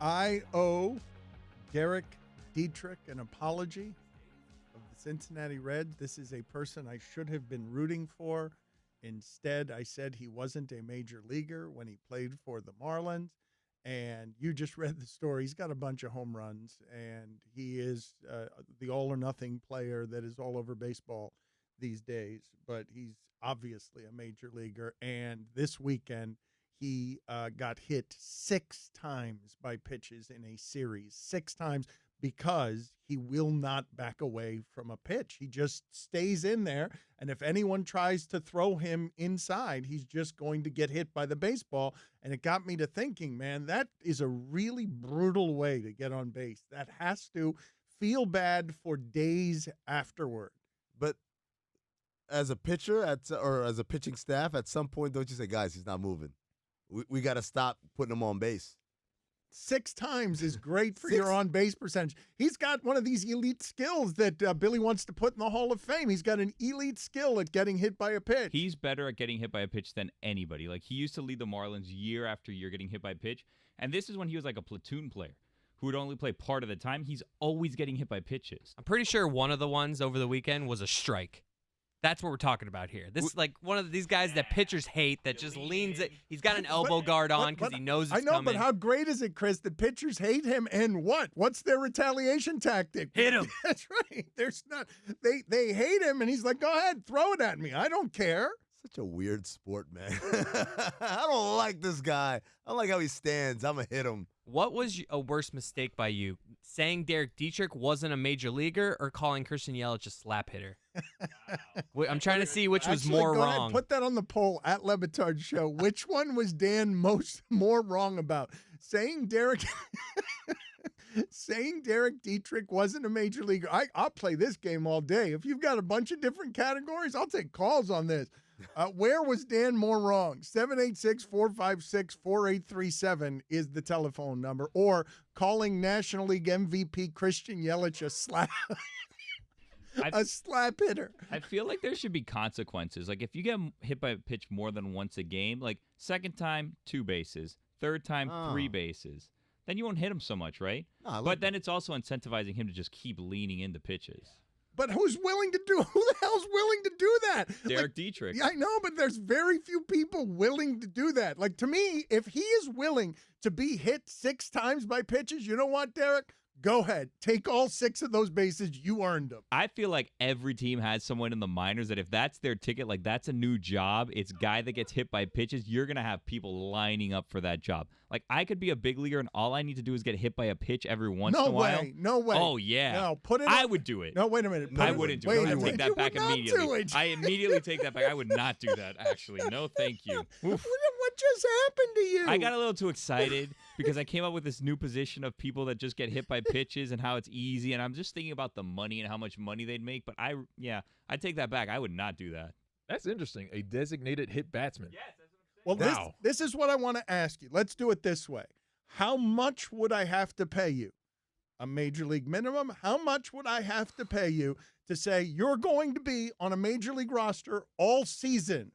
I owe Derek Dietrich an apology of the Cincinnati Reds. This is a person I should have been rooting for. Instead, I said he wasn't a major leaguer when he played for the Marlins. And you just read the story. He's got a bunch of home runs, and he is the all-or-nothing player that is all over baseball these days. But he's obviously a major leaguer. And this weekend, he got hit 6 times by pitches in a series, 6 times, because he will not back away from a pitch. He just stays in there, and if anyone tries to throw him inside, he's just going to get hit by the baseball. And it got me to thinking, man, that is a really brutal way to get on base. That has to feel bad for days afterward. But as a pitcher or as a pitching staff, at some point, don't you say, guys, he's not moving. We got to stop putting him on base. 6 times is great for your on-base percentage. He's got one of these elite skills that Billy wants to put in the Hall of Fame. He's got an elite skill at getting hit by a pitch. He's better at getting hit by a pitch than anybody. Like, he used to lead the Marlins year after year getting hit by a pitch, and this is when he was like a platoon player who would only play part of the time. He's always getting hit by pitches. I'm pretty sure one of the ones over the weekend was a strike. That's what we're talking about here. This is like one of these guys that pitchers hate that just leans it. He's got an elbow guard on because he knows it's coming. But how great is it, Chris, that pitchers hate him, and what? What's their retaliation tactic? Hit him. That's right. There's not. They hate him, and he's like, go ahead, throw it at me. I don't care. Such a weird sport, man. I don't like this guy. I don't like how he stands. I'm going to hit him. What was a worse mistake by you? Saying Derek Dietrich wasn't a major leaguer or calling Christian Yelich a slap hitter? Wow. I'm trying to see which was more go wrong. Ahead, put that on the poll at LeBatard Show. Which one was Dan more wrong about? Saying Derek Dietrich wasn't a major leaguer. I'll play this game all day. If you've got a bunch of different categories, I'll take calls on this. Where was Dan more wrong? 786-456-4837 is the telephone number, or calling National League MVP Christian Yelich a slap hitter. I feel like there should be consequences. Like, if you get hit by a pitch more than once a game, like second time, 2 bases, third time, 3 bases, then you won't hit him so much, right? But then it's also incentivizing him to just keep leaning into pitches. But who the hell's willing to do that? Derek Dietrich. Yeah, I know, but there's very few people willing to do that. Like, to me, if he is willing to be hit 6 times by pitches, you know what, Derek? Go ahead. Take all 6 of those bases. You earned them. I feel like every team has someone in the minors that if that's their ticket, like that's a new job, it's guy that gets hit by pitches, you're going to have people lining up for that job. Like, I could be a big leaguer and all I need to do is get hit by a pitch every once in a while. No way. Oh, yeah. No, put it I would do it. No, wait a minute. I wouldn't do it. I take that back immediately. Do it. I immediately take that back. I would not do that, actually. No, thank you. What just happened to you? I got a little too excited because I came up with this new position of people that just get hit by pitches and how it's easy, and I'm just thinking about the money and how much money they'd make, but I take that back. I would not do that. That's interesting. A designated hit batsman. Yes, that's what I'm saying. Well, this is what I want to ask you. Let's do it this way. How much would I have to pay you? A major league minimum? How much would I have to pay you to say you're going to be on a major league roster all season?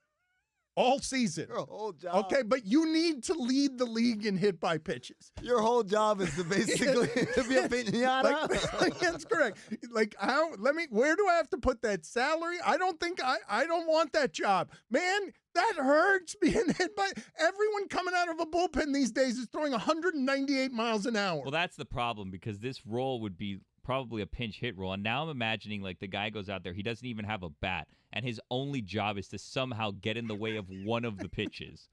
All season. Your whole job. Okay, but you need to lead the league in hit by pitches. Your whole job is to basically to be a piñata. That's correct. Like, where do I have to put that salary? I don't want that job. Man, that hurts being hit by everyone coming out of a bullpen these days is throwing 198 miles an hour. Well, that's the problem because this role would be probably a pinch hit role. And now I'm imagining like the guy goes out there, he doesn't even have a bat, and his only job is to somehow get in the way of one of the pitches.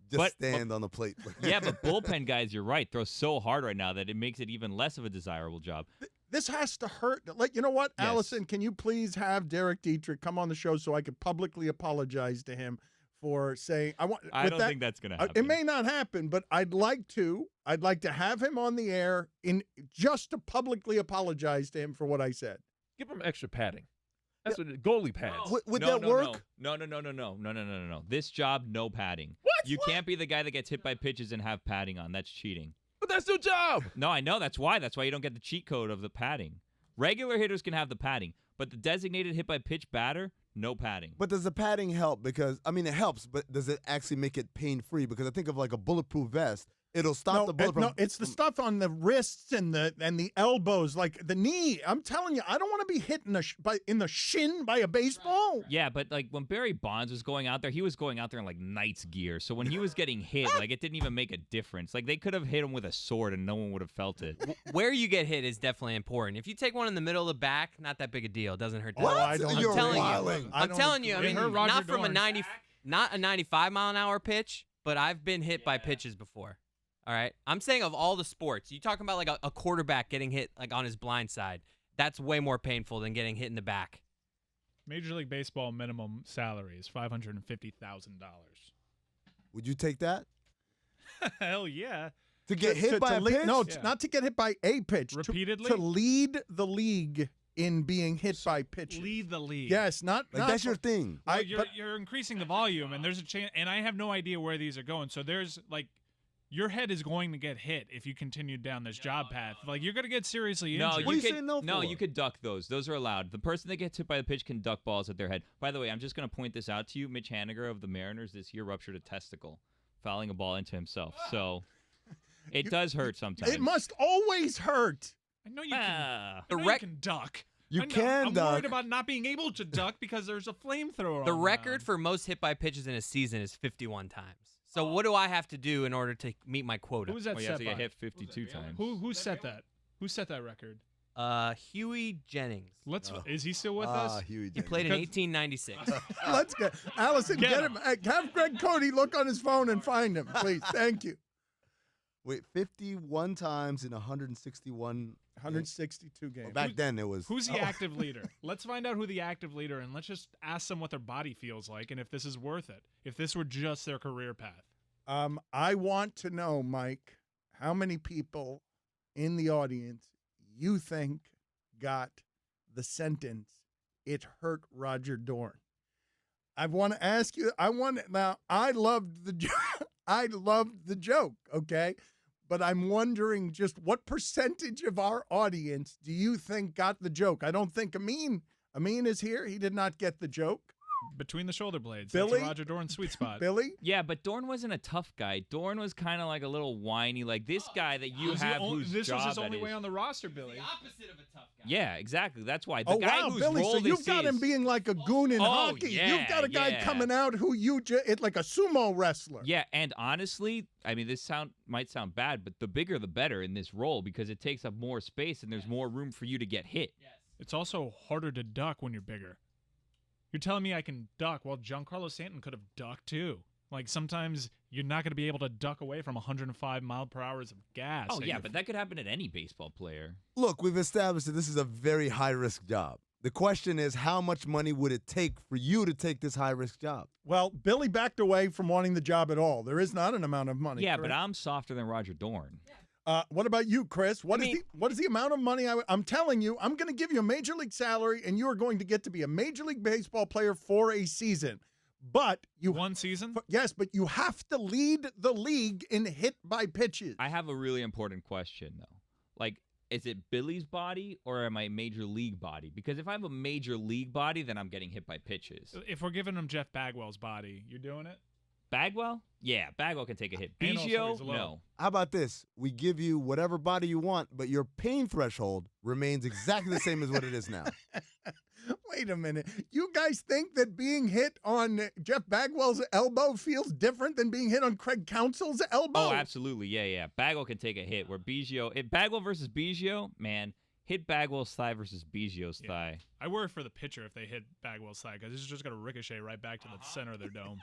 Stand on the plate. Yeah, but bullpen guys, you're right, throw so hard right now that it makes it even less of a desirable job. This has to hurt. Like, you know what, Yes. Allison, can you please have Derek Dietrich come on the show so I could publicly apologize to him for saying I don't think that's going to happen. It may not happen, but I'd like to have him on the air just to publicly apologize to him for what I said. Give him extra padding. That's what goalie pads. Would that work? No. This job, no padding. What? You can't be the guy that gets hit by pitches and have padding on. That's cheating. But that's their job. No, I know. That's why. That's why you don't get the cheat code of the padding. Regular hitters can have the padding, but the designated hit by pitch batter, no padding. But does the padding help? Because, I mean, it helps, but does it actually make it pain-free? Because I think of like a bulletproof vest. It'll stop the bullet from. No, it's the stuff on the wrists and the elbows, like the knee. I'm telling you, I don't want to be hit in the shin by a baseball. Yeah, but like when Barry Bonds was going out there, he was going out there in like Knight's gear. So when he was getting hit, like it didn't even make a difference. Like they could have hit him with a sword and no one would have felt it. Where you get hit is definitely important. If you take one in the middle of the back, not that big a deal. It doesn't hurt. What? I don't. You're telling you. wilding. I'm telling you. I mean, not from Dorn. not a 95 mile an hour pitch, but I've been hit by pitches before. All right, I'm saying of all the sports, you talking about like a quarterback getting hit like on his blind side. That's way more painful than getting hit in the back. Major League Baseball minimum salary is $550,000. Would you take that? Hell yeah. To get hit by a pitch? No, Yeah. not to get hit by a pitch. Repeatedly? To lead the league in being hit by pitches. Lead the league. Yes, not That's your thing. Well, you're increasing the volume, and there's a chance. And I have no idea where these are going. So there's like, your head is going to get hit if you continue down this job path. Like you're going to get seriously injured. What are you saying no for? You could duck those. Those are allowed. The person that gets hit by the pitch can duck balls at their head. By the way, I'm just going to point this out to you. Mitch Haniger of the Mariners this year ruptured a testicle, fouling a ball into himself. So it does hurt sometimes. It must always hurt. I know you can. I know you can duck. I'm worried about not being able to duck because there's a flamethrower. The record for most hit by pitches in a season is 51 times. So what do I have to do in order to meet my quota? Who's that Well, you have set to get by? hit 52 times. Who set that? Who set that record? Huey Jennings. Is he still with us? Huey He played in 1896. Let's get Allison. Get him. Have Greg Cody look on his phone and find him, please. Thank you. Wait, 51 times in 161. 162 games. Well, back then it was. Who's the active leader? Let's find out who the active leader, and let's just ask them what their body feels like, and if this is worth it. If this were just their career path. I want to know, Mike, how many people in the audience you think got the sentence, "It hurt Roger Dorn." I want to ask you. I loved the I loved the joke. Okay. But I'm wondering just what percentage of our audience do you think got the joke? I don't think Amin is here. He did not get the joke. Between the shoulder blades. Billy? That's Roger Dorn's sweet spot. Billy? Yeah, but Dorn wasn't a tough guy. Dorn was kind of like a little whiny, like this guy that you have whose This was job his only it way is. on the roster, Billy. opposite of a tough guy. Yeah, exactly. That's why. The guy wow, whose Billy, role so you've this got him is- being like a goon in hockey. yeah, You've got a guy yeah. coming out who it's like a sumo wrestler. Yeah, and honestly, I mean, this might sound bad, but the bigger the better in this role because it takes up more space and there's more room for you to get hit. It's also harder to duck when you're bigger. You're telling me I can duck? Well, Giancarlo Stanton could have ducked too. Like sometimes you're not going to be able to duck away from 105 mile per hour of gas. Oh, at yeah, your but that could happen to any baseball player. Look, we've established that this is a very high-risk job. The question is, how much money would it take for you to take this high-risk job? Well, Billy backed away from wanting the job at all. There is not an amount of money. Yeah, correct? but I'm softer than Roger Dorn. What about you, Chris? What is the amount of money I'm telling you, I'm going to give you a major league salary, and you are going to get to be a major league baseball player for a season. But you one season? Yes, but you have to lead the league in hit by pitches. I have a really important question, though. Like, is it Billy's body or am I major league body? Because if I have a major league body, then I'm getting hit by pitches. If we're giving him Jeff Bagwell's body, you're doing it? Bagwell? Yeah, Bagwell can take a hit. And also Biggio? he's low. No. How about this? We give you whatever body you want, but your pain threshold remains exactly the same as what it is now. Wait a minute. You guys think that being hit on Jeff Bagwell's elbow feels different than being hit on Craig Counsell's elbow? Oh, absolutely. Yeah. Bagwell can take a hit. Where Biggio, if Bagwell versus Biggio, man, hit Bagwell's thigh versus Biggio's thigh. I worry for the pitcher if they hit Bagwell's thigh because it's just going to ricochet right back to the center of their dome.